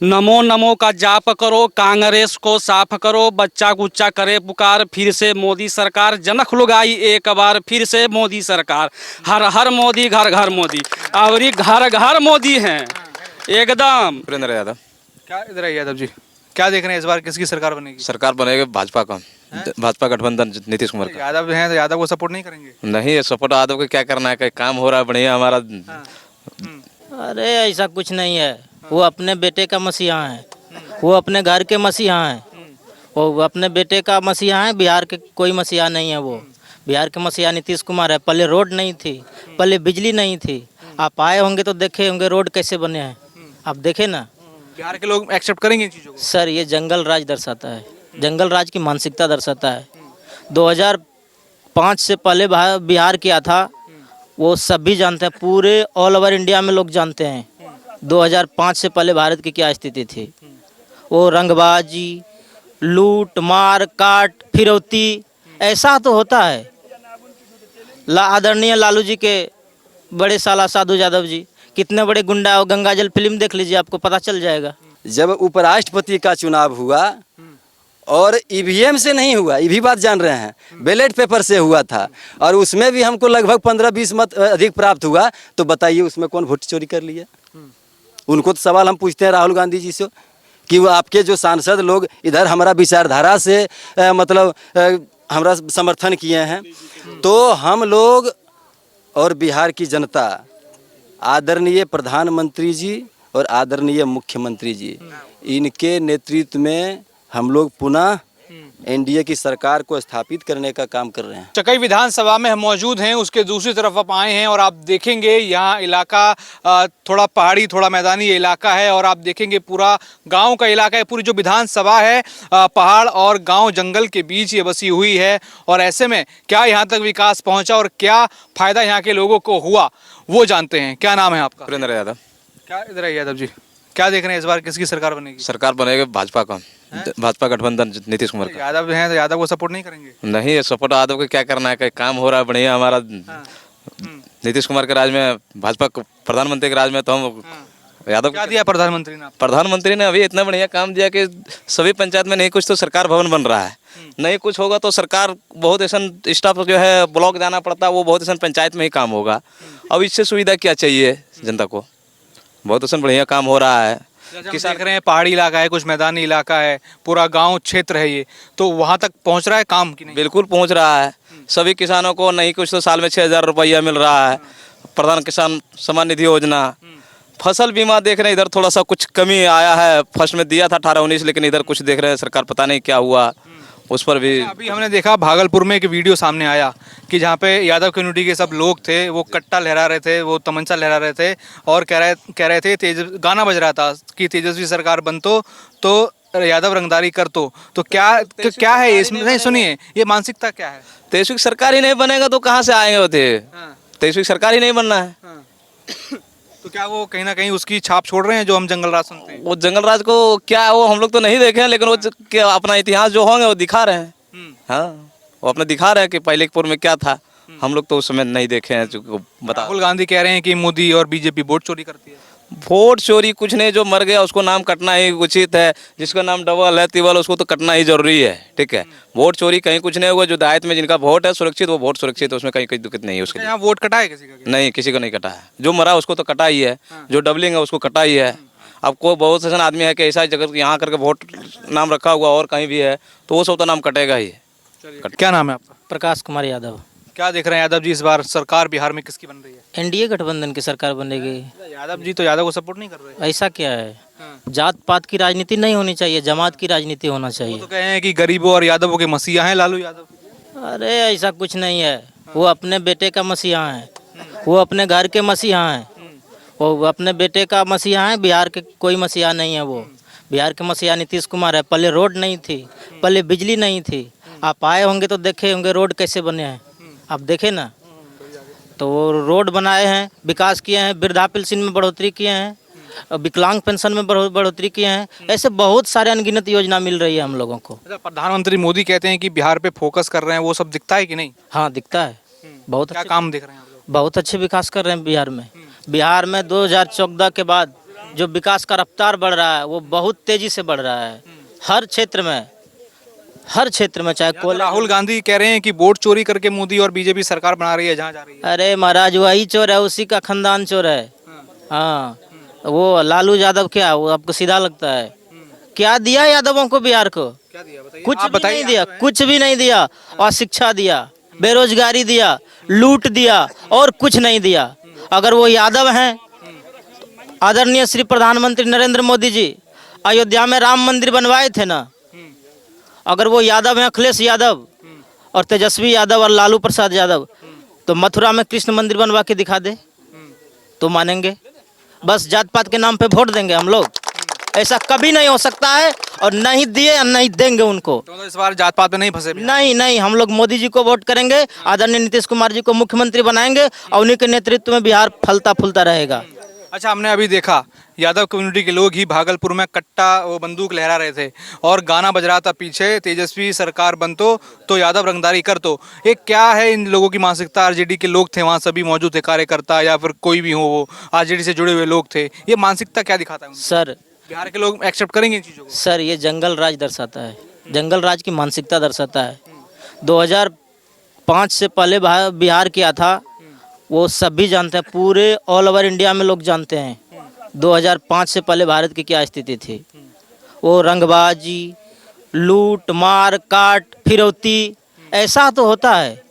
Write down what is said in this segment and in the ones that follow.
नमो नमो का जाप करो, कांग्रेस को साफ करो, बच्चा गुच्चा करे पुकार, फिर से मोदी सरकार, जनक लुगाई एक बार, फिर से मोदी सरकार। हर हर मोदी, घर घर मोदी, और ये घर घर मोदी हैं एकदम। सुरेंद्र यादव। क्या इधर है यादव जी, क्या देख रहे हैं इस बार किसकी सरकार बनेगी? सरकार बनेगी भाजपा का, भाजपा गठबंधन नीतीश कुमार का। यादव हैं तो यादव को सपोर्ट नहीं करेंगे? नहीं, सपोर्ट यादव को क्या करना है, कहीं काम हो रहा है बढ़िया हमारा। अरे ऐसा कुछ नहीं है, वो अपने बेटे का मसीहा है, वो अपने घर के मसीहा हैं, वो अपने बेटे का मसीहा है। बिहार के कोई मसीहा नहीं है वो। बिहार के मसीहा नीतीश कुमार है। पहले रोड नहीं थी, पहले बिजली नहीं थी। आप आए होंगे तो देखे होंगे रोड कैसे बने हैं, आप देखे ना। बिहार के लोग एक्सेप्ट करेंगे इन चीज़ों को? सर ये जंगल राज दर्शाता है, जंगल राज की मानसिकता दर्शाता है। 2005 से पहले बिहार किया था, वो सभी जानते हैं, पूरे ऑल ओवर इंडिया में लोग जानते हैं 2005 से पहले भारत की क्या स्थिति थी। वो रंगबाजी, लूट मार काट फिरौती, ऐसा तो होता है। आदरणीय लालू जी के बड़े साला साधु यादव जी कितने बड़े गुंडा हो। गंगाजल फिल्म देख लीजिए, आपको पता चल जाएगा। जब उपराष्ट्रपति का चुनाव हुआ और ईवीएम से नहीं हुआ, ये भी बात जान रहे हैं, बैलेट पेपर से हुआ था, और उसमें भी हमको लगभग 15-20 मत अधिक प्राप्त हुआ, तो बताइए उसमें कौन वोट चोरी कर लिया? उनको तो सवाल हम पूछते हैं राहुल गांधी जी से कि वो आपके जो सांसद लोग इधर हमारा विचारधारा से हमारा समर्थन किए हैं, तो हम लोग और बिहार की जनता, आदरणीय प्रधानमंत्री जी और आदरणीय मुख्यमंत्री जी, इनके नेतृत्व में हम लोग पुनः एनडीए की सरकार को स्थापित करने का काम कर रहे हैं। चकाई विधानसभा में हम मौजूद हैं, उसके दूसरी तरफ आप आए हैं और आप देखेंगे यहाँ इलाका थोड़ा पहाड़ी थोड़ा मैदानी इलाका है, और आप देखेंगे पूरा गांव का इलाका है। पूरी जो विधानसभा है पहाड़ और गांव जंगल के बीच ये बसी हुई है, और ऐसे में क्या यहाँ तक विकास पहुँचा और क्या फ़ायदा यहाँ के लोगों को हुआ वो जानते हैं। क्या नाम है आपका? सुरेंद्र यादव। क्या इधर है यादव जी, क्या देख रहे हैं इस बार किसकी सरकार बनेगी? सरकार बनेगी भाजपा का, भाजपा गठबंधन नीतीश कुमार का। यादव हैं तो यादव को सपोर्ट नहीं करेंगे? नहीं, सपोर्ट यादव को क्या करना है, कहीं काम हो रहा है बढ़िया हमारा। नीतीश कुमार के राज में, भाजपा प्रधानमंत्री के राज में, तो हम यादव। क्या दिया प्रधानमंत्री ने? प्रधानमंत्री ने अभी इतना बढ़िया काम दिया कि सभी पंचायत में नहीं कुछ तो सरकार भवन बन रहा है, नहीं कुछ होगा तो सरकार बहुत ऐसा स्टाफ जो है ब्लॉक जाना पड़ता है, वो बहुत ऐसा पंचायत में ही काम होगा। अब इससे सुविधा क्या चाहिए जनता को? बहुत ऐसा बढ़िया काम हो रहा है। किसान देख रहे हैं पहाड़ी इलाका है, कुछ मैदानी इलाका है, पूरा गांव क्षेत्र है ये, तो वहां तक पहुंच रहा है काम कि नहीं? बिल्कुल पहुंच रहा है। सभी किसानों को नहीं कुछ तो साल में 6,000 रुपया मिल रहा है। प्रधान किसान सम्मान निधि योजना, फसल बीमा देख रहे हैं, इधर थोड़ा सा कुछ कमी आया है। फर्स्ट में दिया था 18-19, लेकिन इधर कुछ देख रहे हैं सरकार पता नहीं क्या हुआ उस पर भी। अभी हमने देखा भागलपुर में एक वीडियो सामने आया कि जहाँ पे यादव कम्युनिटी के सब लोग थे, वो कट्टा लहरा रहे थे, वो तमंचा लहरा रहे थे, और कह रहे थे गाना बज रहा था कि तेजस्वी सरकार बनतो तो यादव रंगदारी कर तो क्या है इसमें? नहीं सुनिए, ये मानसिकता क्या है? तेजस्वी सरकार ही नहीं बनेगा तो कहाँ से आएंगे होते? तेजस्वी सरकार ही नहीं बनना है। तो क्या वो कहीं ना कहीं उसकी छाप छोड़ रहे हैं जो हम जंगल राज सुनते हैं? वो जंगल राज को क्या है, वो हम लोग तो नहीं देखे हैं, लेकिन वो क्या अपना इतिहास जो होंगे वो दिखा रहे हैं। हाँ, वो अपना दिखा रहे हैं कि पहले पूर्व में क्या था, हम लोग तो उस समय नहीं देखे हैं। जो बता, राहुल गांधी कह रहे हैं कि मोदी और बीजेपी वोट चोरी करती है। वोट चोरी कुछ नहीं, जो मर गया उसको नाम कटना ही उचित है। जिसका नाम डबल है तिबल, उसको तो कटना ही जरूरी है। ठीक है, वोट चोरी कहीं कुछ नहीं हुआ। जो दायित्व में जिनका वोट है सुरक्षित, वो वोट सुरक्षित है, उसमें कहीं कोई दिक्कत नहीं है। उसके यहाँ वोट कटा है किसी का? नहीं, किसी को नहीं कटा है। जो मरा उसको तो कटा ही है, जो डबलिंग है उसको कटा ही है। अब कोई बहुत ऐसा आदमी है कि ऐसा जगह यहाँ करके वोट नाम रखा हुआ और कहीं भी है, तो वो सब तो नाम कटेगा ही। क्या नाम है आपका? प्रकाश कुमार यादव। क्या देख रहे हैं यादव जी, इस बार सरकार बिहार में किसकी बन रही है? एनडीए गठबंधन की सरकार बनेगी। यादव जी तो यादव को सपोर्ट नहीं कर रहे? ऐसा क्या है, जात पात की राजनीति नहीं होनी चाहिए, जमात की राजनीति होना चाहिए। तो कहे हैं कि गरीबों और यादवों के मसीहा हैं लालू यादव। अरे ऐसा कुछ नहीं है, वो अपने बेटे का मसीहा है, वो अपने घर के मसीहा हैं, वो अपने बेटे का मसीहा है। बिहार के कोई मसीहा नहीं है वो। बिहार के मसीहा नीतीश कुमार है। पहले रोड नहीं थी, पहले बिजली नहीं थी। आप आए होंगे तो देखे होंगे रोड कैसे बने हैं, आप देखे ना। तो वो रोड बनाए हैं, विकास किए हैं, वृद्धा पेंशन में बढ़ोतरी किए हैं, विकलांग पेंशन में बढ़ोतरी किए हैं। ऐसे बहुत सारे अनगिनत योजना मिल रही है हम लोगों को। प्रधानमंत्री मोदी कहते हैं कि बिहार पे फोकस कर रहे हैं, वो सब दिखता है कि नहीं? हाँ दिखता है, बहुत क्या अच्छे काम दिख रहे हैं आप लोग? बहुत अच्छे विकास कर रहे हैं बिहार में। बिहार में 2014 के बाद जो विकास का रफ्तार बढ़ रहा है वो बहुत तेजी से बढ़ रहा है हर क्षेत्र में, हर क्षेत्र में, चाहे तो राहुल गांधी कह रहे हैं कि वोट चोरी करके मोदी और बीजेपी सरकार बना रही है जहाँ जा रही है। अरे महाराज वही चोर है, उसी का खानदान चोर है। हाँ, वो लालू यादव क्या, वो आपको सीधा लगता है? क्या दिया यादवों को बिहार को? क्या दिया बताइए? कुछ आप भी बताइए, नहीं दिया, आप तो हैं। कुछ भी नहीं दिया। और शिक्षा दिया, बेरोजगारी दिया, लूट दिया और कुछ नहीं दिया। अगर वो यादव हैं, आदरणीय श्री प्रधानमंत्री नरेंद्र मोदी जी अयोध्या में राम मंदिर बनवाए थे ना, अगर वो यादव हैं, अखिलेश यादव और तेजस्वी यादव और लालू प्रसाद यादव, तो मथुरा में कृष्ण मंदिर बनवा के दिखा दे तो मानेंगे? बस जात पात के नाम पे वोट देंगे हम लोग? ऐसा कभी नहीं हो सकता है और नहीं दिए और नहीं देंगे उनको। तो इस बार जात पात में नहीं फंसे बिहार। नहीं नहीं, हम लोग मोदी जी को वोट करेंगे, आदरणीय नीतीश कुमार जी को मुख्यमंत्री बनाएंगे और उन्हीं के नेतृत्व में बिहार फलता फूलता रहेगा। अच्छा, हमने अभी देखा यादव कम्युनिटी के लोग ही भागलपुर में कट्टा वो बंदूक लहरा रहे थे और गाना बज रहा था पीछे, तेजस्वी सरकार बनतो तो यादव रंगदारी कर तो। एक क्या है इन लोगों की मानसिकता? आरजेडी के लोग थे वहाँ, सभी मौजूद थे, कार्यकर्ता या फिर कोई भी हो, वो आरजेडी से जुड़े हुए लोग थे। ये मानसिकता क्या दिखाता है उनको? सर बिहार के लोग एक्सेप्ट करेंगे इन चीज़ों को? सर ये जंगल राज दर्शाता है, जंगल राज की मानसिकता दर्शाता है। 2005 से पहले बिहार किया था, वो सभी जानते हैं, पूरे ऑल ओवर इंडिया में लोग जानते हैं 2005 से पहले भारत की क्या स्थिति थी। वो रंगबाजी, लूट मार काट, फिरौती, ऐसा तो होता है।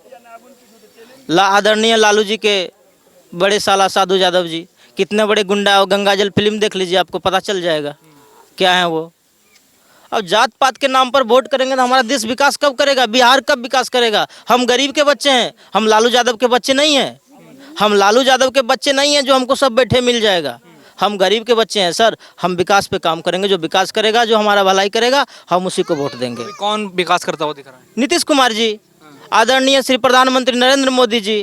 आदरणीय लालू जी के बड़े साला साधु यादव जी कितने बड़े गुंडा है। गंगाजल फिल्म देख लीजिए, आपको पता चल जाएगा क्या है वो। अब जात पात के नाम पर वोट करेंगे तो हमारा देश विकास कब करेगा? बिहार कब विकास करेगा? हम गरीब के बच्चे हैं, हम लालू यादव के बच्चे नहीं हैं। हम लालू यादव के बच्चे नहीं हैं जो हमको सब बैठे मिल जाएगा। हम गरीब के बच्चे हैं सर। हम विकास पे काम करेंगे, जो विकास करेगा, जो हमारा भलाई करेगा, हम उसी को वोट देंगे। कौन विकास करता हुआ दिख रहा है? नीतीश कुमार जी, आदरणीय श्री प्रधानमंत्री नरेंद्र मोदी जी,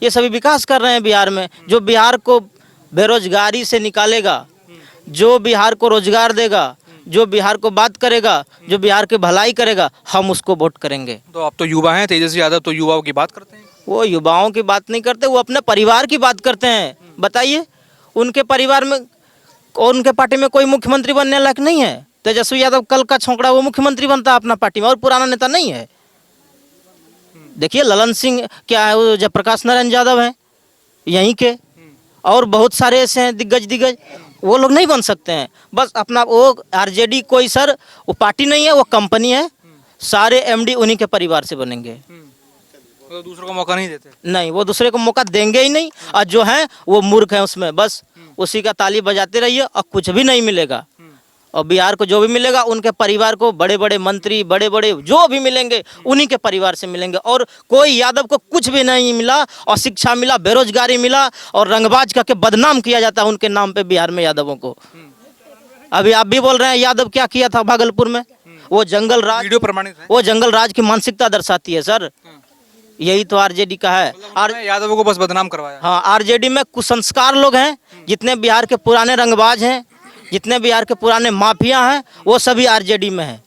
ये सभी विकास कर रहे हैं बिहार में। जो बिहार को बेरोजगारी से निकालेगा, जो बिहार को रोजगार देगा, जो बिहार को बात करेगा, जो बिहार की भलाई करेगा, हम उसको वोट करेंगे। तो आप तो युवा हैं, तेजस्वी यादव तो युवाओं की बात करते हैं। वो युवाओं की बात नहीं करते, वो अपने परिवार की बात करते हैं। बताइए, उनके परिवार में, उनके पार्टी में कोई मुख्यमंत्री बनने लायक नहीं है? तेजस्वी यादव कल का छोकरा वो मुख्यमंत्री बनता है अपना पार्टी में, और पुराना नेता नहीं है। देखिए ललन सिंह क्या है, वो जयप्रकाश नारायण यादव हैं यहीं के, और बहुत सारे ऐसे हैं दिग्गज, वो लोग नहीं बन सकते हैं। बस अपना वो आरजेडी कोई सर वो पार्टी नहीं है, वो कंपनी है। सारे एमडी उन्हीं के परिवार से बनेंगे। तो दूसरों को मौका नहीं देते। नहीं, वो दूसरे को मौका देंगे ही नहीं, और जो हैं वो मूर्ख हैं उसमें। बस उसी का ताली बजाते रहिए और कुछ भी नहीं मिलेगा। और बिहार को जो भी मिलेगा, उनके परिवार को, बड़े बड़े मंत्री, बड़े बड़े जो भी मिलेंगे उन्हीं के परिवार से मिलेंगे। और कोई यादव को कुछ भी नहीं मिला, और शिक्षा मिला, बेरोजगारी मिला, और रंगबाज करके बदनाम किया जाता है उनके नाम पे बिहार में यादवों को। अभी आप भी बोल रहे हैं यादव क्या किया था भागलपुर में, वो जंगल राज, वीडियो प्रमाणित है। वो जंगल राज की मानसिकता दर्शाती है सर। यही तो आरजेडी का है। यादवों को बस बदनाम करवाया। हाँ, आरजेडी में कुसंस्कार लोग हैं। जितने बिहार के पुराने रंगबाज हैं, जितने बिहार के पुराने माफिया हैं, वो सभी आरजेडी में हैं।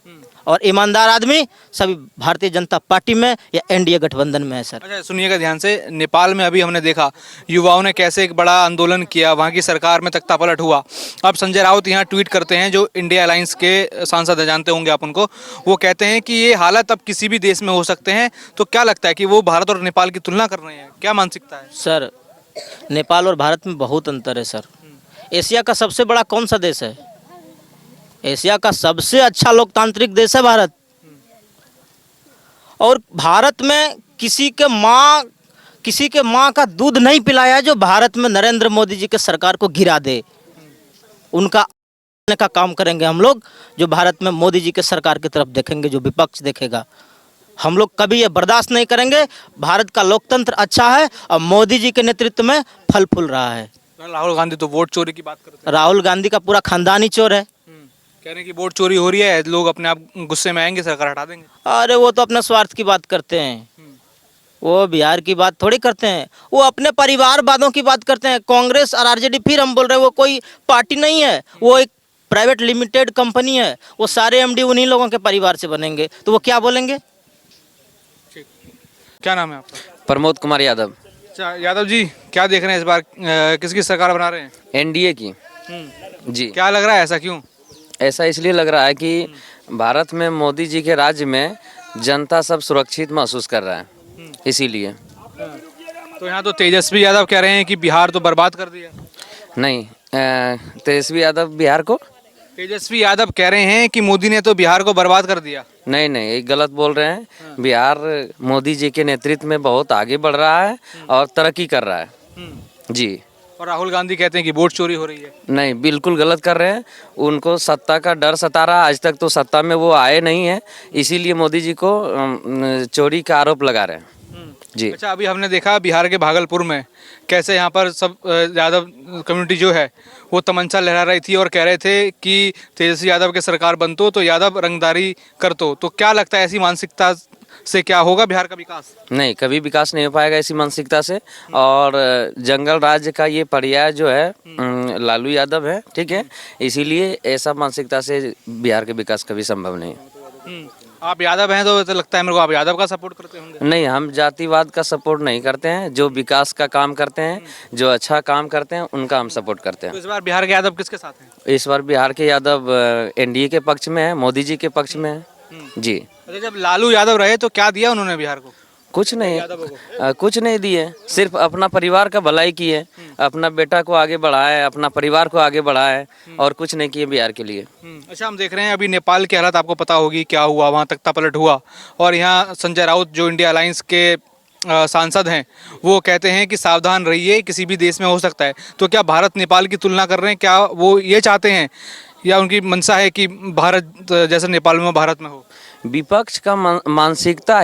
और ईमानदार आदमी सभी भारतीय जनता पार्टी में या एनडीए गठबंधन में है सर। अच्छा, सुनिएगा ध्यान से। नेपाल में अभी हमने देखा युवाओं ने कैसे एक बड़ा आंदोलन किया, वहाँ की सरकार में तख्तापलट हुआ। अब संजय राउत यहाँ ट्वीट करते हैं, जो इंडिया अलायंस के सांसद हैं, जानते होंगे आप उनको। वो कहते हैं कि ये हालात अब किसी भी देश में हो सकते हैं। तो क्या लगता है कि वो भारत और नेपाल की तुलना कर रहे हैं? क्या मानसिकता है? सर, नेपाल और भारत में बहुत अंतर है सर। एशिया का सबसे बड़ा कौन सा देश है? एशिया का सबसे अच्छा लोकतांत्रिक देश है भारत। और भारत में किसी के माँ का दूध नहीं पिलाया है जो भारत में नरेंद्र मोदी जी के सरकार को गिरा दे। उनका का काम करेंगे हम लोग, जो भारत में मोदी जी के सरकार की तरफ देखेंगे, जो विपक्ष देखेगा। हम लोग कभी ये बर्दाश्त नहीं करेंगे। भारत का लोकतंत्र अच्छा है और मोदी जी के नेतृत्व में फल फूल रहा है। राहुल गांधी तो वोट चोरी की बात करते हैं। राहुल गांधी का पूरा खानदान ही चोर है। कह रहे हैं कि वोट चोरी हो रही है, लोग अपने आप गुस्से में आएंगे, सरकार हटा देंगे। अरे वो तो अपने स्वार्थ की बात करते हैं, वो बिहार की बात थोड़ी करते हैं। वो अपने परिवार वादों की बात करते हैं। कांग्रेस और आरजेडी, फिर हम बोल रहे हैं, वो कोई पार्टी नहीं है, वो एक प्राइवेट लिमिटेड कंपनी है। वो सारे एमडी उन्हीं लोगों के परिवार से बनेंगे, तो वो क्या बोलेंगे? क्या नाम है आपका? प्रमोद कुमार यादव। अच्छा यादव जी, क्या देख रहे हैं इस बार किसकी सरकार बना रहे हैं? एनडीए की। जी। क्या लग रहा है, ऐसा क्यों? ऐसा इसलिए लग रहा है कि भारत में मोदी जी के राज्य में जनता सब सुरक्षित महसूस कर रहा है, इसीलिए। तो यहाँ तो तेजस्वी यादव कह रहे हैं कि बिहार तो बर्बाद कर दिया। नहीं, तेजस्वी यादव बिहार को तेजस्वी यादव कह रहे हैं कि मोदी ने तो बिहार को बर्बाद कर दिया। नहीं नहीं, ये गलत बोल रहे हैं। बिहार मोदी जी के नेतृत्व में बहुत आगे बढ़ रहा है और तरक्की कर रहा है। जी। और राहुल गांधी कहते हैं कि वोट चोरी हो रही है। नहीं, बिल्कुल गलत कर रहे हैं। उनको सत्ता का डर सता रहा, आज तक तो सत्ता में वो आए नहीं है, इसीलिए मोदी जी को चोरी का आरोप लगा रहे हैं। जी। अच्छा, अभी हमने देखा बिहार के भागलपुर में कैसे यहाँ पर सब यादव कम्युनिटी जो है वो तमंचा लहरा रही थी और कह रहे थे कि तेजस्वी यादव की सरकार बनतो तो यादव रंगदारी करतो। तो क्या लगता है ऐसी मानसिकता से क्या होगा बिहार का विकास? नहीं, कभी विकास नहीं हो पाएगा ऐसी मानसिकता से। और जंगल राज्य का ये पर्याय जो है लालू यादव है, ठीक है, इसीलिए ऐसा मानसिकता से बिहार के विकास कभी संभव नहीं है। आप यादव हैं तो लगता है मेरे को आप यादव का सपोर्ट करते होंगे। नहीं, हम जातिवाद का सपोर्ट नहीं करते हैं। जो विकास का काम करते हैं, जो अच्छा काम करते हैं, उनका हम सपोर्ट करते तो हैं। इस बार बिहार के यादव किसके साथ हैं? इस बार बिहार के यादव एनडीए के पक्ष में है, मोदी जी के पक्ष में है। जी। अच्छा, जब लालू यादव रहे तो क्या दिया उन्होंने बिहार को? कुछ नहीं, कुछ नहीं दिए, सिर्फ अपना परिवार का भलाई किए, अपना बेटा को आगे बढ़ाए, अपना परिवार को आगे बढ़ाए, और कुछ नहीं किए बिहार के लिए। अच्छा, हम देख रहे हैं अभी नेपाल की हालत आपको पता होगी क्या हुआ, वहाँ तख्ता पलट हुआ। और यहाँ संजय राउत जो इंडिया अलायंस के सांसद हैं वो कहते हैं कि सावधान रहिए, किसी भी देश में हो सकता है। तो क्या भारत नेपाल की तुलना कर रहे हैं? क्या वो ये चाहते हैं या उनकी मंशा है कि भारत जैसे नेपाल में भारत में हो? विपक्ष का मानसिकता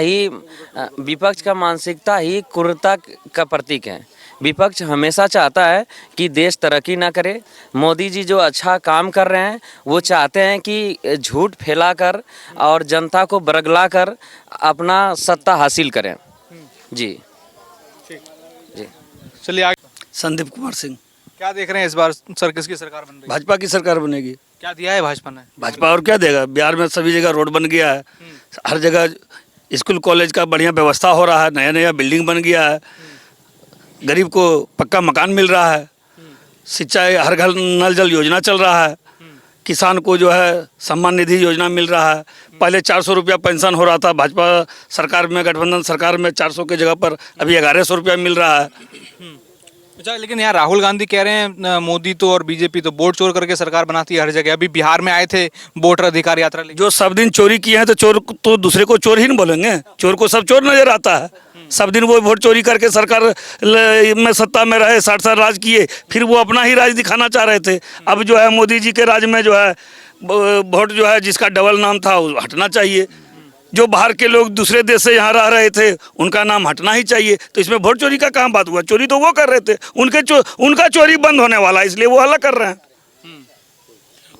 ही क्रूरता का प्रतीक है। विपक्ष हमेशा चाहता है कि देश तरक्की ना करे। मोदी जी जो अच्छा काम कर रहे हैं वो चाहते हैं कि झूठ फैलाकर और जनता को बरगला कर अपना सत्ता हासिल करें। जी जी। चलिए आगे। संदीप कुमार सिंह। क्या देख रहे हैं इस बार सर किसकी सरकार बन रही है? भाजपा की सरकार बनेगी। क्या दिया है भाजपा ने? भाजपा और क्या देगा? बिहार में सभी जगह रोड बन गया है, हर जगह स्कूल कॉलेज का बढ़िया व्यवस्था हो रहा है, नया नया बिल्डिंग बन गया है, गरीब को पक्का मकान मिल रहा है, सिंचाई हर घर नल जल योजना चल रहा है, किसान को जो है सम्मान निधि योजना मिल रहा है। पहले 400 रुपया पेंशन हो रहा था, भाजपा सरकार में, गठबंधन सरकार में 400 के जगह पर अभी 1100 रुपया मिल रहा है। अच्छा, लेकिन यहाँ राहुल गांधी कह रहे हैं मोदी तो और बीजेपी तो वोट चोर करके सरकार बनाती है हर जगह। अभी बिहार में आए थे वोटर अधिकार यात्रा लेके। जो सब दिन चोरी किए हैं तो चोर तो दूसरे को चोर ही नहीं बोलेंगे, चोर को सब चोर नजर आता है। सब दिन वो वोट चोरी करके सरकार में सत्ता में रहे, 60 साल राज किए, फिर वो अपना ही राज दिखाना चाह रहे थे। अब जो है मोदी जी के राज में जो है वोट जो है जिसका डबल नाम था वो हटना चाहिए। जो बाहर के लोग दूसरे देश से यहाँ रह रहे थे उनका नाम हटना ही चाहिए। तो इसमें वोट चोरी का कहाँ बात हुआ? चोरी तो वो कर रहे थे, उनका चोरी बंद होने वाला है, इसलिए वो हल्ला कर रहे हैं।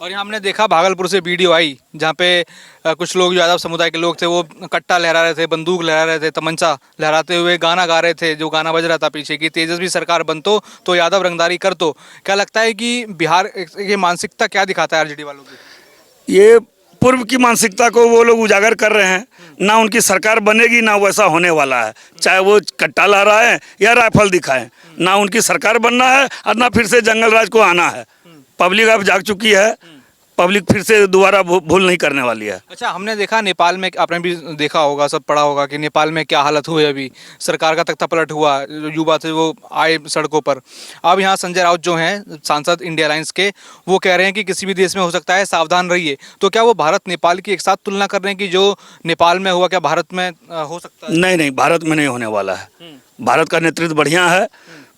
और यहाँ हमने देखा भागलपुर से वीडियो आई जहाँ पे कुछ लोग यादव समुदाय के लोग थे वो कट्टा लहरा रहे थे, बंदूक लहरा रहे थे, तमंचा लहराते हुए गाना गा रहे थे। जो गाना बज रहा था पीछे कि तेजस्वी सरकार बनतो तो यादव रंगदारी करतो। क्या लगता है कि बिहार ये मानसिकता क्या दिखाता है आरजेडी वालों की? ये पूर्व की मानसिकता को वो लोग उजागर कर रहे हैं। ना उनकी सरकार बनेगी ना वैसा होने वाला है, चाहे वो कट्टा लहराए या राइफल दिखाएं। ना उनकी सरकार बनना है और ना फिर से जंगल राज को आना है। पब्लिक अब जाग चुकी है, पब्लिक फिर से दोबारा भूल नहीं करने वाली है। अच्छा, हमने देखा नेपाल में, आपने भी देखा होगा, सब पढ़ा होगा कि नेपाल में क्या हालत हुई। अभी सरकार का तख्ता पलट हुआ, युवा थे वो आए सड़कों पर। अब यहाँ संजय राउत जो हैं सांसद इंडिया अलायंस के, वो कह रहे हैं कि किसी भी देश में हो सकता है, सावधान रहिए। तो क्या वो भारत नेपाल की एक साथ तुलना कर रहे हैं कि जो नेपाल में हुआ क्या भारत में हो सकता है? नहीं, भारत में नहीं होने वाला है। भारत का नेतृत्व बढ़िया है,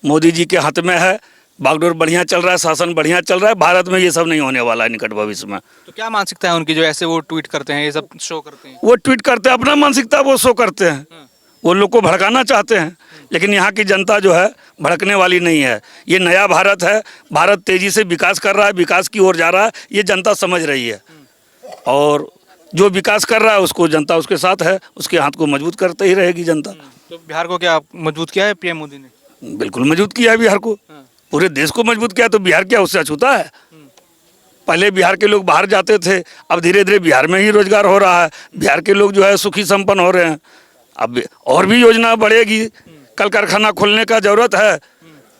मोदी जी के हाथ में है, बागडोर बढ़िया चल रहा है, शासन बढ़िया चल रहा है। भारत में ये सब नहीं होने वाला है निकट भविष्य में। तो क्या मानसिकता है उनकी जो ऐसे वो ट्वीट करते हैं, ये सब शो करते हैं? वो ट्वीट करते हैं, अपना मानसिकता वो शो करते हैं, वो लोग को भड़काना चाहते हैं। लेकिन यहाँ की जनता जो है भड़कने वाली नहीं है। ये नया भारत है, भारत तेजी से विकास कर रहा है, विकास की ओर जा रहा है, ये जनता समझ रही है। और जो विकास कर रहा है उसको जनता उसके साथ है, उसके हाथ को मजबूत करते ही रहेगी जनता। तो बिहार को क्या मजबूत किया है पीएम मोदी ने? बिल्कुल मजबूत किया है बिहार को, पूरे देश को मजबूत किया। तो बिहार क्या उससे अछूता है? पहले बिहार के लोग बाहर जाते थे, अब धीरे धीरे बिहार में ही रोजगार हो रहा है, बिहार के लोग जो है सुखी संपन्न हो रहे हैं। अब और भी योजना बढ़ेगी, कल कारखाना खोलने का जरूरत है,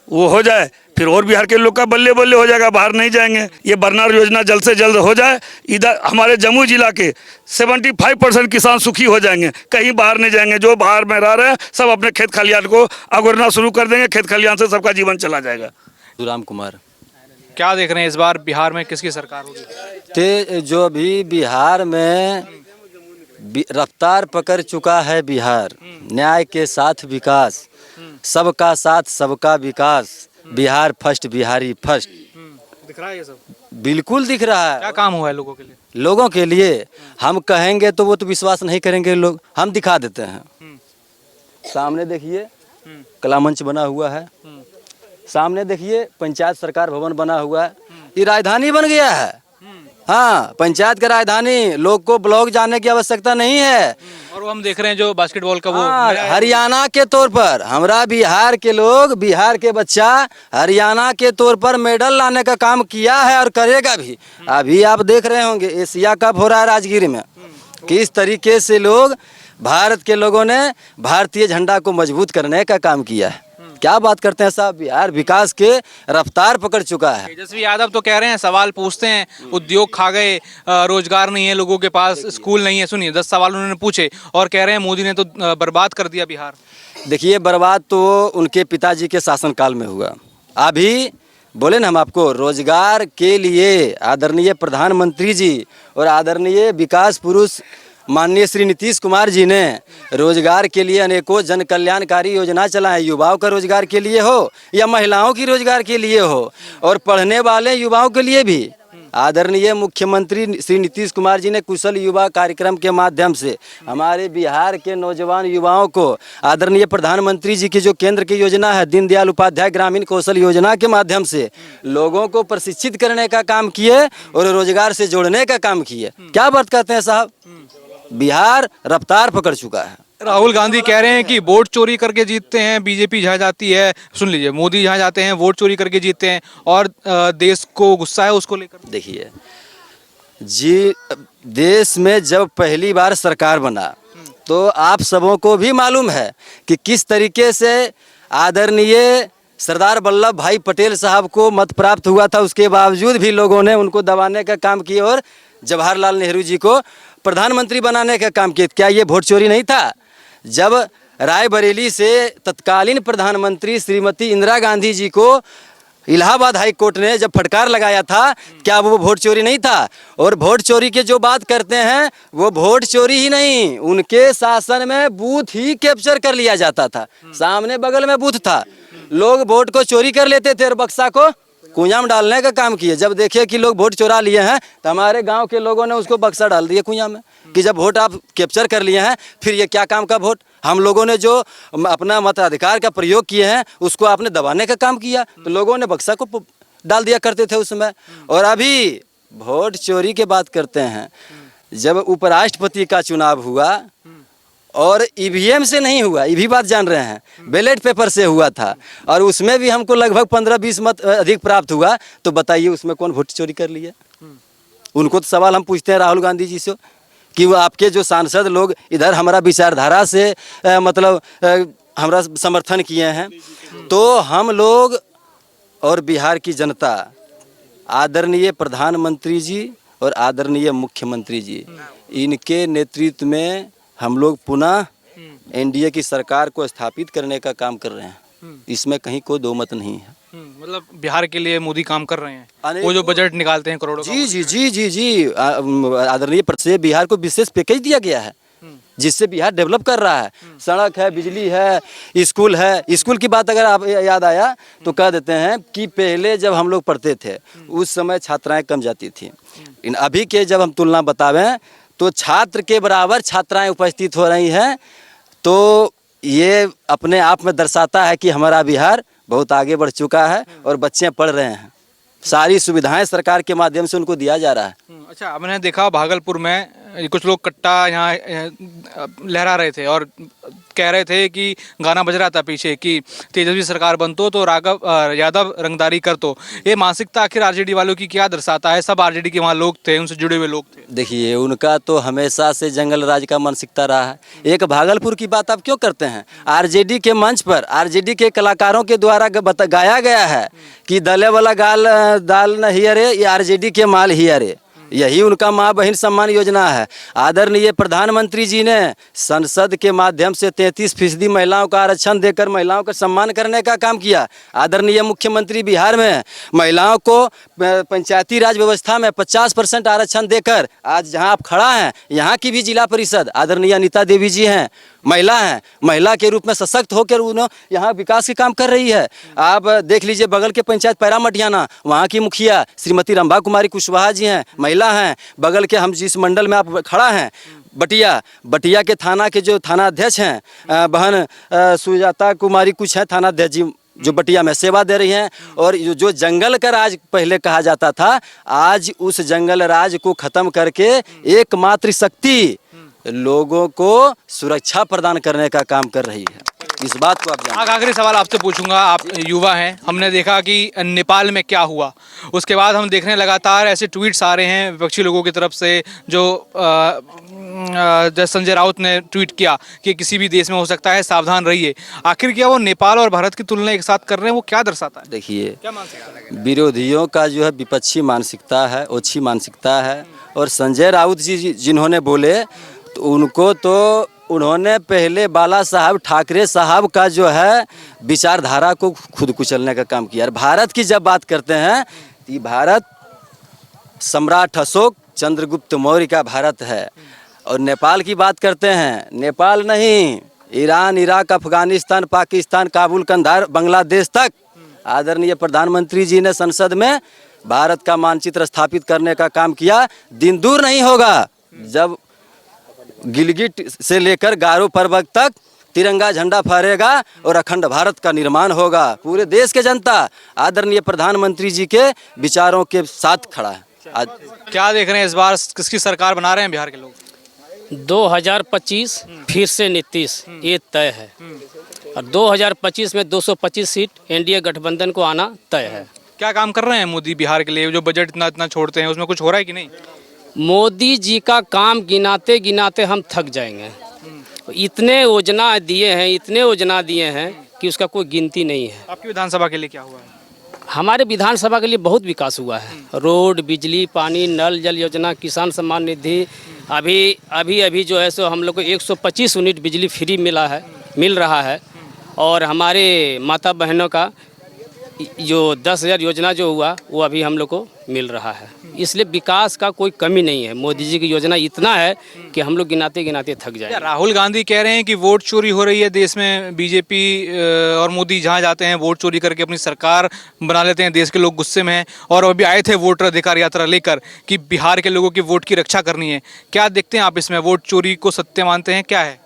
वो हो जाए, फिर और बिहार के लोग का बल्ले बल्ले हो जाएगा, बाहर नहीं जाएंगे। ये बरनार योजना जल्द से जल्द हो जाए। इधर हमारे जम्मू जिला के 75% किसान सुखी हो जाएंगे, कहीं बाहर नहीं जाएंगे। जो बाहर में रह रहे हैं सब अपने खेत खलिहान को अगोरना शुरू कर देंगे, खेत खलिहान से सबका जीवन चला जाएगा। राम कुमार। क्या देख रहे हैं इस बार बिहार में किसकी सरकार होगी? ते जो अभी बिहार में रफ्तार पकड़ चुका है बिहार, न्याय के साथ विकास, सबका साथ सबका विकास, बिहार फर्स्ट, बिहारी फर्स्ट, दिख रहा है ये सब? बिल्कुल दिख रहा है। क्या काम हुआ है लोगों के लिए? लोगों के लिए हम कहेंगे तो वो तो विश्वास नहीं करेंगे लोग, हम दिखा देते हैं। सामने देखिए कला मंच बना हुआ है, सामने देखिए पंचायत सरकार भवन बना हुआ है, ये राजधानी बन गया है। हाँ, पंचायत का राजधानी, लोग को ब्लॉक जाने की आवश्यकता नहीं है। और वो हम देख रहे हैं जो बास्केटबॉल का वो हाँ, हरियाणा के तौर पर हमारा बिहार के लोग, बिहार के बच्चा हरियाणा के तौर पर मेडल लाने का काम किया है और करेगा भी। अभी आप देख रहे होंगे एशिया कप हो रहा है राजगीर में, किस तरीके से लोग, भारत के लोगों ने भारतीय झंडा को मजबूत करने का काम किया है। क्या बात करते हैं साहब, बिहार विकास के रफ्तार पकड़ चुका है। तेजस्वी यादव तो कह रहे हैं, सवाल पूछते हैं, उद्योग खा गए, रोजगार नहीं है लोगों के पास, स्कूल नहीं है। सुनिए 10 सवाल उन्होंने पूछे और कह रहे हैं मोदी ने तो बर्बाद कर दिया बिहार। देखिए, बर्बाद तो उनके पिताजी के शासनकाल में हुआ। अभी बोले ना हम आपको, रोजगार के लिए आदरणीय प्रधानमंत्री जी और आदरणीय विकास पुरुष माननीय श्री नीतीश कुमार जी ने रोजगार के लिए अनेकों जन कल्याणकारी योजना चलाएं, युवाओं का रोजगार के लिए हो या महिलाओं की रोजगार के लिए हो, और पढ़ने वाले युवाओं के लिए भी। आदरणीय मुख्यमंत्री श्री नीतीश कुमार जी ने कुशल युवा कार्यक्रम के माध्यम से हमारे बिहार के नौजवान युवाओं को आदरणीय प्रधानमंत्री जी की जो केंद्र की योजना है दीनदयाल उपाध्याय ग्रामीण कौशल योजना के माध्यम से लोगों को प्रशिक्षित करने का काम किए और रोजगार से जोड़ने का काम किए। क्या बात करते हैं साहब, बिहार रफ्तार पकड़ चुका है। राहुल गांधी कह रहे हैं कि वोट चोरी करके जीतते हैं बीजेपी जहाँ जाती है। सुन लीजिए, मोदी जहाँ जाते हैं वोट चोरी करके जीतते हैं, और देश को गुस्सा है उसको लेकर। देखिए जी, देश में जब पहली बार सरकार बना तो आप सबों को भी मालूम है कि किस तरीके से आदरणीय सरदार वल्लभ भाई पटेल साहब को मत प्राप्त हुआ था। उसके बावजूद भी लोगों ने उनको दबाने का काम किया और जवाहरलाल नेहरू जी को प्रधानमंत्री बनाने का काम किया। क्या ये वोट चोरी नहीं था? जब रायबरेली से तत्कालीन प्रधानमंत्री श्रीमती इंदिरा गांधी जी को इलाहाबाद हाई कोर्ट ने जब फटकार लगाया था, क्या वो वोट चोरी नहीं था? और वोट चोरी की जो बात करते हैं वो वोट चोरी ही नहीं, उनके शासन में बूथ ही कैप्चर कर लिया जाता था। सामने बगल में बूथ था, लोग वोट को चोरी कर लेते थे और बक्सा को कुआं में डालने का काम किए। जब देखे कि लोग वोट चुरा लिए हैं तो हमारे गांव के लोगों ने उसको बक्सा डाल दिया कुआं में कि जब वोट आप कैप्चर कर लिए हैं फिर ये क्या काम का वोट? हम लोगों ने जो अपना मताधिकार का प्रयोग किए हैं उसको आपने दबाने का काम किया, तो लोगों ने बक्सा को डाल दिया करते थे उस समय। और अभी वोट चोरी की बात करते हैं, जब उपराष्ट्रपति का चुनाव हुआ और ईवीएम से नहीं हुआ, ये भी बात जान रहे हैं, बैलेट पेपर से हुआ था, और उसमें भी हमको लगभग 15-20 मत अधिक प्राप्त हुआ। तो बताइए उसमें कौन वोट चोरी कर लिया? उनको तो सवाल हम पूछते हैं राहुल गांधी जी से कि वो आपके जो सांसद लोग इधर हमारा विचारधारा से हमारा समर्थन किए हैं, तो हम लोग और बिहार की जनता आदरणीय प्रधानमंत्री जी और आदरणीय मुख्यमंत्री जी इनके नेतृत्व में हम लोग पुनः एनडीए की सरकार को स्थापित करने का काम कर रहे हैं। इसमें कहीं कोई दो मत नहीं है। मतलब बिहार के लिए मोदी काम कर रहे हैं, वो जो बजट निकालते हैं करोड़ों का। जी जी जी जी जी, आदरणीय से बिहार को विशेष पैकेज दिया गया है जिससे बिहार डेवलप कर रहा है। सड़क है, बिजली है, स्कूल है। स्कूल की बात अगर आप याद आया तो कह देते हैं कि पहले जब हम लोग पढ़ते थे उस समय छात्राएं कम जाती थी। अभी के जब हम तुलना बतावें तो छात्र के बराबर छात्राएं उपस्थित हो रही हैं। तो ये अपने आप में दर्शाता है कि हमारा बिहार बहुत आगे बढ़ चुका है और बच्चे पढ़ रहे हैं। सारी सुविधाएं सरकार के माध्यम से उनको दिया जा रहा है। अच्छा, हमने देखा भागलपुर में कुछ लोग कट्टा यहाँ लहरा रहे थे और कह रहे थे कि गाना बज रहा था पीछे कि तेजस्वी सरकार बनतो तो राघव यादव रंगदारी करतो। ये मानसिकता आखिर आरजेडी वालों की क्या दर्शाता है? सब आरजेडी के वहाँ लोग थे, उनसे जुड़े हुए लोग थे। देखिए, उनका तो हमेशा से जंगल राज का मानसिकता रहा है। एक भागलपुर की बात आप क्यों करते हैं? आरजेडी के मंच पर आरजेडी के कलाकारों के द्वारा गाया गया है कि दले वाला दाल न ही अरे, ये आरजेडी के माल ही अरे। यही उनका माँ बहन सम्मान योजना है। आदरणीय प्रधानमंत्री जी ने संसद के माध्यम से 33% महिलाओं का आरक्षण देकर महिलाओं का सम्मान करने का काम किया। आदरणीय मुख्यमंत्री बिहार में महिलाओं को पंचायती राज व्यवस्था में 50% आरक्षण देकर आज जहां आप खड़ा हैं, यहाँ की भी जिला परिषद आदरणीय अनीता देवी जी हैं, महिला हैं, महिला के रूप में सशक्त होकर उन्होंने यहाँ विकास के काम कर रही है। आप देख लीजिए बगल के पंचायत पैरा मटियाना, वहाँ की मुखिया श्रीमती रंभा कुमारी कुशवाहा जी हैं, महिला हैं। बगल के हम जिस मंडल में आप खड़ा हैं बटिया के थाना के जो थाना अध्यक्ष हैं बहन सुजाता कुमारी कुछ हैं, थाना अध्यक्ष जी जो बटिया में सेवा दे रही हैं। और जो जंगल का राज पहले कहा जाता था, आज उस जंगल राज को खत्म करके एकमात्र शक्ति लोगों को सुरक्षा प्रदान करने का काम कर रही है। इस बात को आप जानते हैं। आखिरी सवाल आपसे पूछूंगा, आप युवा हैं, हमने देखा कि नेपाल में क्या हुआ, उसके बाद हम देखने लगातार ऐसे ट्वीट्स आ रहे हैं विपक्षी लोगों की तरफ से, जो जैसे संजय राउत ने ट्वीट किया कि किसी भी देश में हो सकता है, सावधान रहिए। आखिर क्या वो नेपाल और भारत की तुलना एक साथ कर रहे हैं, वो क्या दर्शाता है? देखिए, क्या मानसिकता विरोधियों का जो है विपक्षी मानसिकता है, ओछी मानसिकता है। और संजय राउत जी जिन्होंने बोले तो उनको तो उन्होंने पहले बाला साहब ठाकरे साहब का जो है विचारधारा को खुद कुचलने का काम किया। भारत की जब बात करते हैं तो भारत सम्राट अशोक चंद्रगुप्त मौर्य का भारत है। और नेपाल की बात करते हैं, नेपाल नहीं, ईरान, इराक, अफगानिस्तान, पाकिस्तान, काबुल, कंधार, बांग्लादेश तक आदरणीय प्रधानमंत्री जी ने संसद में भारत का मानचित्र स्थापित करने का काम किया। दिन दूर नहीं होगा जब गिलगिट से लेकर गारो पर्वत तक तिरंगा झंडा फहरेगा और अखंड भारत का निर्माण होगा। पूरे देश के जनता आदरणीय प्रधानमंत्री जी के विचारों के साथ खड़ा है। आज क्या देख रहे हैं, इस बार किसकी सरकार बना रहे हैं बिहार के लोग? 2025 फिर से नीतीश, ये तय है। और 2025 में 225 सीट एनडीए गठबंधन को आना तय है। क्या काम कर रहे हैं मोदी बिहार के लिए? जो बजट इतना छोड़ते हैं, उसमें कुछ हो रहा है कि नहीं? मोदी जी का काम गिनाते गिनाते हम थक जाएंगे। इतने योजना दिए हैं कि उसका कोई गिनती नहीं है। आपकी विधानसभा के लिए क्या हुआ है? हमारे विधानसभा के लिए बहुत विकास हुआ है। रोड, बिजली, पानी, नल जल योजना, किसान सम्मान निधि, अभी जो है सो हम लोग को 125 यूनिट बिजली फ्री मिल रहा है। और हमारे माता बहनों का जो 10,000 योजना जो हुआ वो अभी हम लोग को मिल रहा है। इसलिए विकास का कोई कमी नहीं है। मोदी जी की योजना इतना है कि हम लोग गिनाते गिनाते थक जाएंगे। राहुल गांधी कह रहे हैं कि वोट चोरी हो रही है देश में, बीजेपी और मोदी जहां जाते हैं वोट चोरी करके अपनी सरकार बना लेते हैं, देश के लोग गुस्से में हैं। और अभी आए थे वोटर अधिकार यात्रा लेकर कि बिहार के लोगों की वोट की रक्षा करनी है। क्या देखते हैं आप इसमें? वोट चोरी को सत्य मानते हैं? क्या है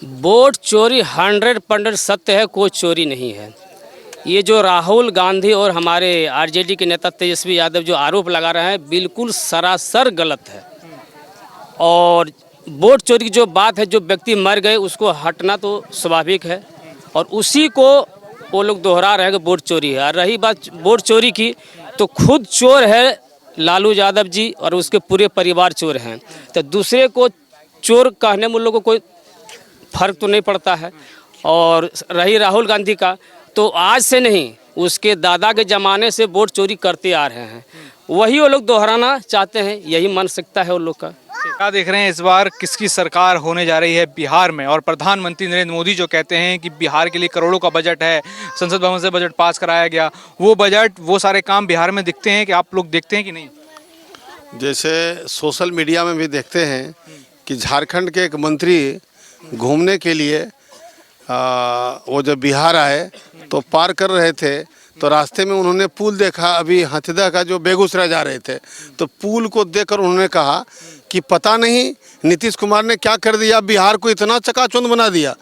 वोट चोरी? 100% सत्य है, कोई चोरी नहीं है। ये जो राहुल गांधी और हमारे आरजेडी के नेता तेजस्वी यादव जो आरोप लगा रहे हैं, बिल्कुल सरासर गलत है। और वोट चोरी की जो बात है, जो व्यक्ति मर गए उसको हटना तो स्वाभाविक है, और उसी को वो लोग दोहरा रहे हैं कि वोट चोरी है। और रही बात वोट चोरी की, तो खुद चोर है लालू यादव जी और उसके पूरे परिवार चोर हैं। तो दूसरे को चोर कहने में उन लोगों को कोई फर्क तो नहीं पड़ता है। और रही राहुल गांधी का, तो आज से नहीं, उसके दादा के ज़माने से वोट चोरी करते आ रहे हैं, वही वो लोग दोहराना चाहते हैं। यही मानसिकता है उन लोग का। क्या देख रहे हैं इस बार किसकी सरकार होने जा रही है बिहार में? और प्रधानमंत्री नरेंद्र मोदी जो कहते हैं कि बिहार के लिए करोड़ों का बजट है, संसद भवन से बजट पास कराया गया, वो बजट, वो सारे काम बिहार में दिखते हैं कि आप लोग देखते हैं कि नहीं? जैसे सोशल मीडिया में भी देखते हैं कि झारखंड के एक मंत्री घूमने के लिए वो जब बिहार आए तो पार कर रहे थे, तो रास्ते में उन्होंने पुल देखा। अभी हथिदा का जो बेगूसराय जा रहे थे, तो पुल को देखकर उन्होंने कहा कि पता नहीं नीतीश कुमार ने क्या कर दिया, बिहार को इतना चकाचौंध बना दिया।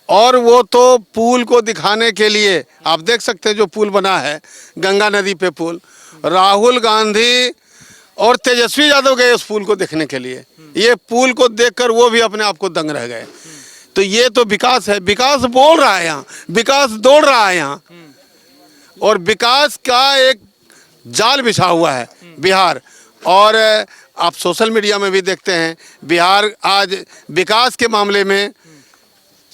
और वो तो पुल को दिखाने के लिए, आप देख सकते हैं जो पुल बना है गंगा नदी पे पुल, राहुल गांधी और तेजस्वी यादव गए उस पुल को देखने के लिए। ये पुल को देखकर वो भी अपने आप को दंग रह गए। तो ये तो विकास है। विकास बोल रहा है यहाँ, विकास दौड़ रहा है यहाँ, और विकास का एक जाल बिछा हुआ है बिहार। और आप सोशल मीडिया में भी देखते हैं बिहार आज विकास के मामले में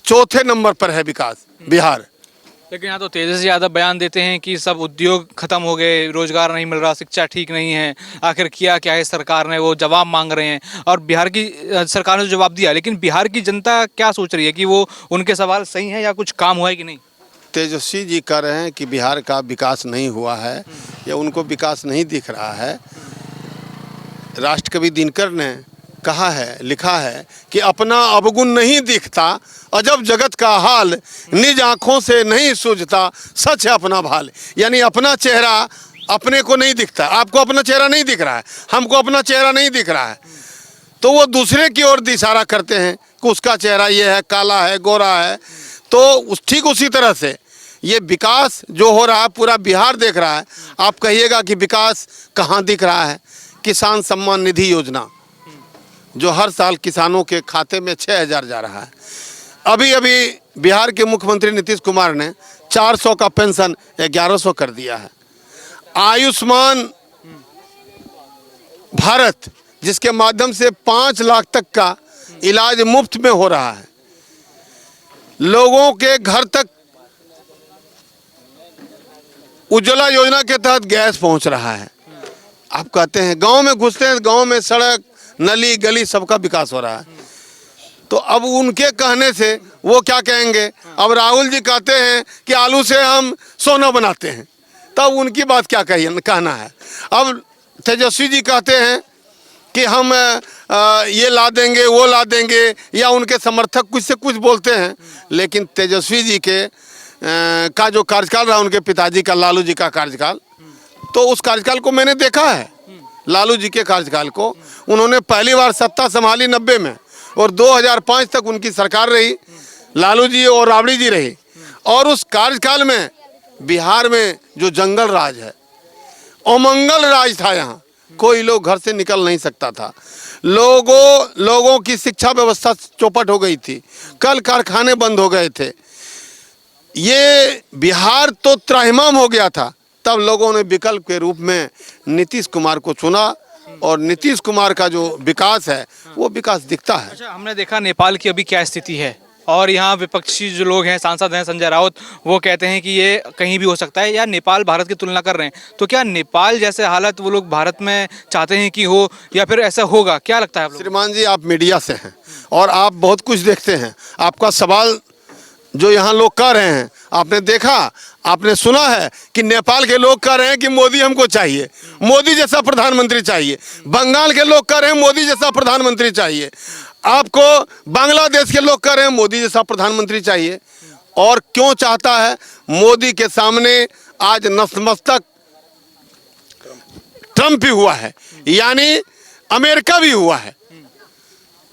चौथे नंबर पर है विकास बिहार। लेकिन यहाँ तो तेजस्वी यादव बयान देते हैं कि सब उद्योग खत्म हो गए, रोजगार नहीं मिल रहा, शिक्षा ठीक नहीं है, आखिर किया क्या है सरकार ने, वो जवाब मांग रहे हैं। और बिहार की सरकार ने जो जवाब दिया, लेकिन बिहार की जनता क्या सोच रही है कि वो उनके सवाल सही हैं या कुछ काम हुआ है कि नहीं? तेजस्वी जी कह रहे हैं कि बिहार का विकास नहीं हुआ है या उनको विकास नहीं दिख रहा है। राष्ट्रकवि दिनकर ने कहा है, लिखा है कि अपना अवगुण नहीं दिखता, अजब जगत का हाल, निज आँखों से नहीं सूझता, सच है अपना भाल। यानी अपना चेहरा अपने को नहीं दिखता। आपको अपना चेहरा नहीं दिख रहा है, हमको अपना चेहरा नहीं दिख रहा है, तो वो दूसरे की ओर इशारा करते हैं कि उसका चेहरा ये है, काला है, गोरा है। तो ठीक उसी तरह से ये विकास जो हो रहा है पूरा बिहार देख रहा है। आप कहिएगा कि विकास कहाँ दिख रहा है? किसान सम्मान निधि योजना जो हर साल किसानों के खाते में 6,000 जा रहा है। अभी अभी बिहार के मुख्यमंत्री नीतीश कुमार ने 400 का पेंशन 1100 कर दिया है। आयुष्मान भारत जिसके माध्यम से 5 लाख तक का इलाज मुफ्त में हो रहा है, लोगों के घर तक उज्ज्वला योजना के तहत गैस पहुंच रहा है। आप कहते हैं गांव में घुसते हैं, गांव में सड़क नली गली सबका विकास हो रहा है। तो अब उनके कहने से वो क्या कहेंगे? अब राहुल जी कहते हैं कि आलू से हम सोना बनाते हैं, तब उनकी बात क्या कहना है? अब तेजस्वी जी कहते हैं कि हम ये ला देंगे, वो ला देंगे, या उनके समर्थक कुछ से कुछ बोलते हैं। लेकिन तेजस्वी जी के का जो कार्यकाल रहा, उनके पिताजी का, लालू जी का कार्यकाल, तो उस कार्यकाल को मैंने देखा है। लालू जी के कार्यकाल को उन्होंने पहली बार सत्ता संभाली 90 में, और 2005 तक उनकी सरकार रही, लालू जी और राबड़ी जी रही। और उस कार्यकाल में बिहार में जो जंगल राज है, अमंगल राज था। यहाँ कोई लोग घर से निकल नहीं सकता था। लोगों की शिक्षा व्यवस्था चौपट हो गई थी, कल कारखाने बंद हो गए थे। ये बिहार तो त्राहिमाम हो गया था। तब लोगों ने विकल्प के रूप में नीतीश कुमार को चुना, और नीतीश कुमार का जो विकास है वो विकास दिखता है। अच्छा, हमने देखा नेपाल की अभी क्या स्थिति है, और यहाँ विपक्षी जो लोग हैं, सांसद हैं संजय राउत, वो कहते हैं कि ये कहीं भी हो सकता है, या नेपाल भारत की तुलना कर रहे हैं। तो क्या नेपाल जैसे हालत वो लोग भारत में चाहते हैं कि हो, या फिर ऐसा होगा? क्या लगता है आप लोगों को? श्रीमान जी, आप मीडिया से हैं और आप बहुत कुछ देखते हैं। आपका सवाल जो यहाँ लोग कह रहे हैं, आपने देखा, आपने सुना है कि नेपाल के लोग कह रहे हैं कि मोदी हमको चाहिए, मोदी जैसा प्रधानमंत्री चाहिए। बंगाल के लोग कह रहे हैं मोदी जैसा प्रधानमंत्री चाहिए। आपको बांग्लादेश के लोग कह रहे हैं मोदी जैसा प्रधानमंत्री चाहिए। और क्यों चाहता है? मोदी के सामने आज नतमस्तक ट्रंप भी हुआ है, यानी अमेरिका भी हुआ है।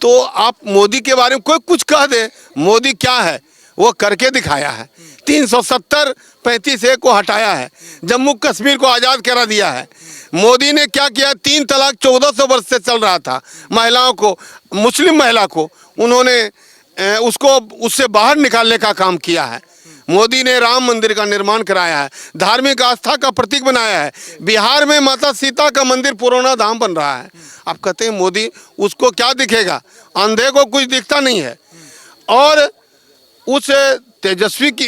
तो आप मोदी के बारे में कोई कुछ कह दे, मोदी क्या है वो करके दिखाया है। 370 35A को हटाया है, जम्मू कश्मीर को आज़ाद करा दिया है। मोदी ने क्या किया? 3 तलाक 1400 वर्ष से चल रहा था, महिलाओं को, मुस्लिम महिला को उन्होंने उसको उससे बाहर निकालने का काम किया है। मोदी ने राम मंदिर का निर्माण कराया है, धार्मिक आस्था का प्रतीक बनाया है। बिहार में माता सीता का मंदिर पुराना धाम बन रहा है। आप कहते हैं मोदी, उसको क्या दिखेगा? अंधे को कुछ दिखता नहीं है। और उस तेजस्वी की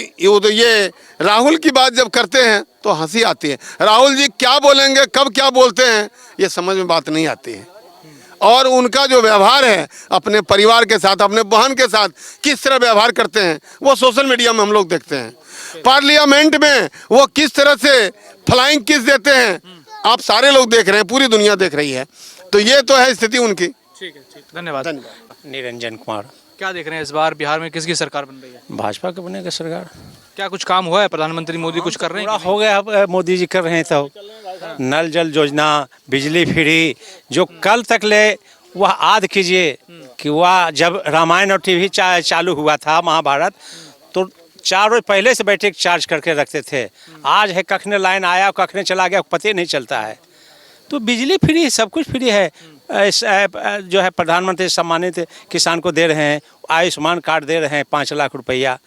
ये राहुल की बात जब करते हैं तो हंसी आती है। राहुल जी क्या बोलेंगे, कब क्या बोलते हैं, ये समझ में बात नहीं आती है। और उनका जो व्यवहार है अपने परिवार के साथ, अपने बहन के साथ किस तरह व्यवहार करते हैं, वो सोशल मीडिया में हम लोग देखते हैं। पार्लियामेंट में वो किस तरह से फ्लाइंग किस देते हैं, आप सारे लोग देख रहे हैं, पूरी दुनिया देख रही है। तो ये तो है स्थिति उनकी। ठीक है, धन्यवाद। निरंजन कुमार। क्या देख रहे हैं इस बार बिहार में किसकी सरकार बन रही है? भाजपा के बनेगा सरकार। क्या कुछ काम हुआ है? प्रधानमंत्री मोदी कुछ कर रहे हैं? पूरा हो गया, अब मोदी जी कर रहे हैं। तो नल जल योजना, बिजली फ्री, जो कल तक ले वह याद कीजिए कि वह जब रामायण और टीवी चालू हुआ था, महाभारत, तो 4 रोज पहले से बैठे चार्ज करके रखते थे। आज है कखने लाइन आया, कखने चला गया, पता नहीं चलता है। तो बिजली फ्री, सब कुछ फ्री है। जो है प्रधानमंत्री सम्मानित किसान को दे रहे हैं, आयुष्मान कार्ड दे रहे हैं 5 लाख रुपया।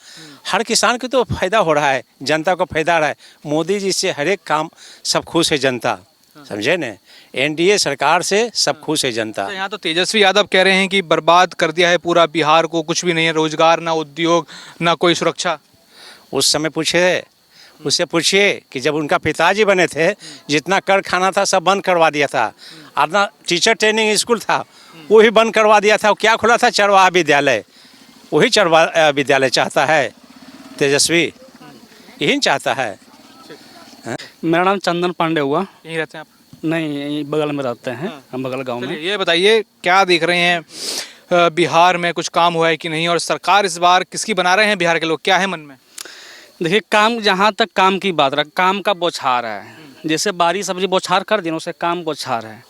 हर किसान को तो फायदा हो रहा है, जनता को फायदा हो रहा है। मोदी जी से हर एक काम सब खुश है जनता, समझे न। एनडीए सरकार से सब खुश है जनता। तो यहाँ तो तेजस्वी यादव कह रहे हैं कि बर्बाद कर दिया है पूरा बिहार को, कुछ भी नहीं है, रोजगार ना उद्योग ना कोई सुरक्षा। उस समय उससे पूछिए कि जब उनका पिताजी बने थे, जितना कर खाना था सब बंद करवा दिया था। अपना टीचर ट्रेनिंग स्कूल था वो भी बंद करवा दिया था। क्या खुला था? चरवाहा विद्यालय। वही चरवाहा विद्यालय चाहता है तेजस्वी, यही चाहता है। मेरा नाम चंदन पांडे हुआ। यहीं रहते हैं आप? नहीं, यहीं बगल में रहते हैं, हम बगल गांव में। चलिए ये बताइए, क्या देख रहे हैं बिहार में, कुछ काम हुआ है कि नहीं, और सरकार इस बार किसकी बना रहे हैं बिहार के लोग, क्या है मन में? देखिए, काम, जहाँ तक काम की बात रहा, काम का बौछार है। जैसे बारिश सब्जी बौछार कर दिनों से काम बौछार है।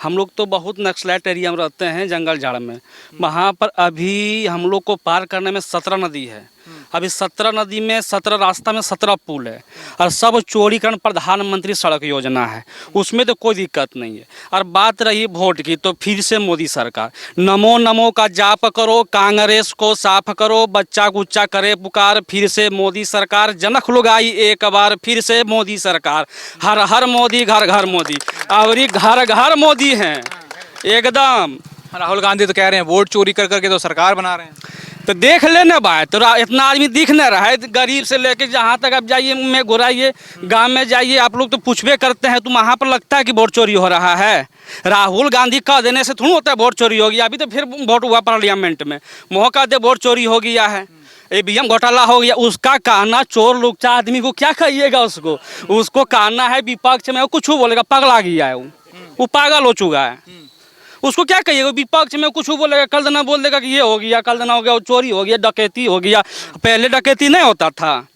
हम लोग तो बहुत नक्सलाइट एरिया में रहते हैं, जंगल झाड़ में। वहाँ पर अभी हम लोग को पार करने में 17 नदी है। अभी 17 नदी में 17 रास्ता में 17 पुल है, और सब चौड़ीकरण प्रधानमंत्री सड़क योजना है, उसमें तो कोई दिक्कत नहीं है। और बात रही वोट की, तो फिर से मोदी सरकार। नमो नमो का जाप करो, कांग्रेस को साफ करो, बच्चा गुच्चा करे पुकार, फिर से मोदी सरकार। जनक लोग आई एक बार, फिर से मोदी सरकार। हर हर मोदी, घर घर मोदी, और ये घर घर मोदी हैं एकदम। राहुल गांधी तो कह रहे हैं वोट चोरी कर करके तो सरकार बना रहे हैं। तो देख लेना बात, तो इतना आदमी दिख नहीं रहा है, गरीब से लेके जहाँ तक आप जाइए, में घुराइए, गांव में जाइए, आप लोग तो पूछबे करते हैं, तो वहाँ पर लगता है कि वोट चोरी हो रहा है। राहुल गांधी कह देने से थोड़ा होता है वोट चोरी हो गया। अभी तो फिर वोट हुआ पार्लियामेंट में, मौका दे वोट चोरी हो गया है, ईवीएम घोटाला हो गया। उसका कहना, चोर लुच्चा आदमी को क्या कहिएगा, उसको कहना है विपक्ष में, वो कुछ बोलेगा, पगला गया है, वो पागल हो चुका है। उसको क्या कहिएगा, विपक्ष में कुछ बोलेगा, कल दिन बोल देगा कि ये हो गया, कल दिन हो गया, चोरी हो गया, डकैती हो गया। पहले डकैती नहीं होता था,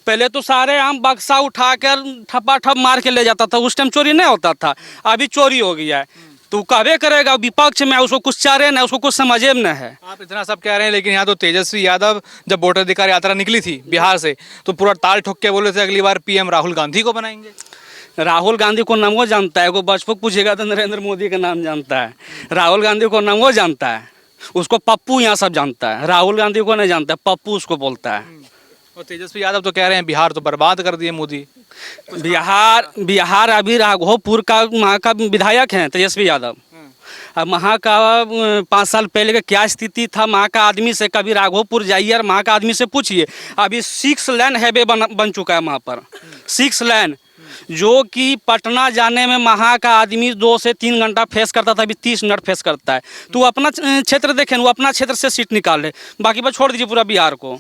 पहले तो सारे आम बक्सा उठाकर ठप्पा ठप मार के ले जाता था, उस टाइम चोरी नहीं होता था। अभी चोरी हो गया है, तो कहबे करेगा विपक्ष में, उसको कुछ चारे न, उसको कुछ समझे न है। आप इतना सब कह रहे हैं, लेकिन यहाँ तो तेजस्वी यादव जब वोटर अधिकार यात्रा निकली थी बिहार से, तो पूरा ताल ठोक के बोले थे अगली बार पीएम राहुल गांधी को बनाएंगे। राहुल गांधी को नाम वो जानता है, वो बचपन पूछेगा तो नरेंद्र मोदी का नाम जानता है। राहुल गांधी को नाम वो जानता है, उसको पप्पू यहाँ सब जानता है, राहुल गांधी को नहीं जानता है, पप्पू उसको बोलता है। और तेजस्वी यादव तो कह रहे हैं बिहार तो बर्बाद कर दिए मोदी। बिहार अभी राघोपुर का वहाँ का विधायक हैं तेजस्वी यादव। अब वहाँ का 5 साल पहले का क्या स्थिति था, वहाँ का आदमी से कभी राघोपुर जाइए और वहाँ का आदमी से पूछिए। अभी 6 लेन हाईवे बन चुका है वहाँ पर, 6 लेन, जो कि पटना जाने में वहाँ का आदमी 2 से 3 घंटा फेस करता था, अभी 30 मिनट फेस करता है। तो वो अपना क्षेत्र देखें, वो अपना क्षेत्र से सीट निकाल ले, बाकी बस छोड़ दीजिए पूरा बिहार को।